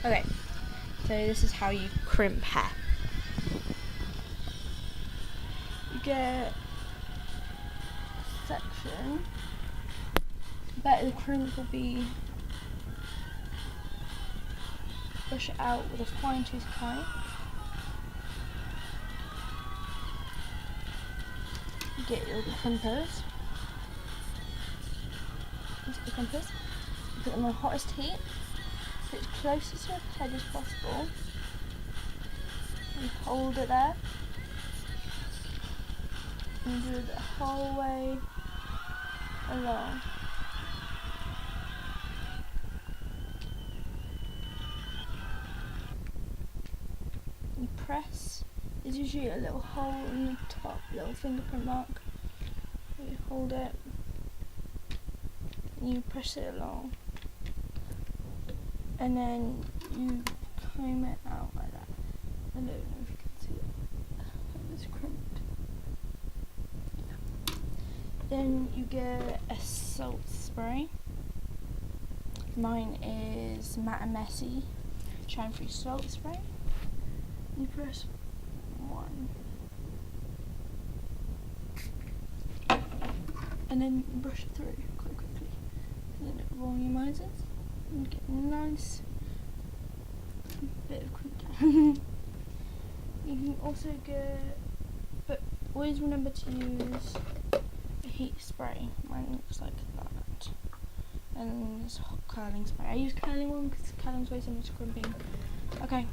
Okay, so this is how you crimp hair. You get a section. Better the crimp will be brush it out with a fine tooth comb. You get your crimpers. Into the crimpers. You put them on hottest heat. Put it as close to your head as possible. And hold it there. And do it the whole way along. You press, there's usually a little hole in the top, little fingerprint mark. You hold it, and you press it along, and then you comb it out like that. I don't know if you can see it. It's crimped. Yeah. Then you get a salt spray. Mine is Matte and Messy Shine Free Salt Spray. You press 1 and then brush it through quite quickly, and then it volumizes and you get a nice bit of crimp down. You can also get, but always remember to use a heat spray. Mine looks like that, and there's a hot curling spray. I use curling one because curling's way similar to crimping. Okay.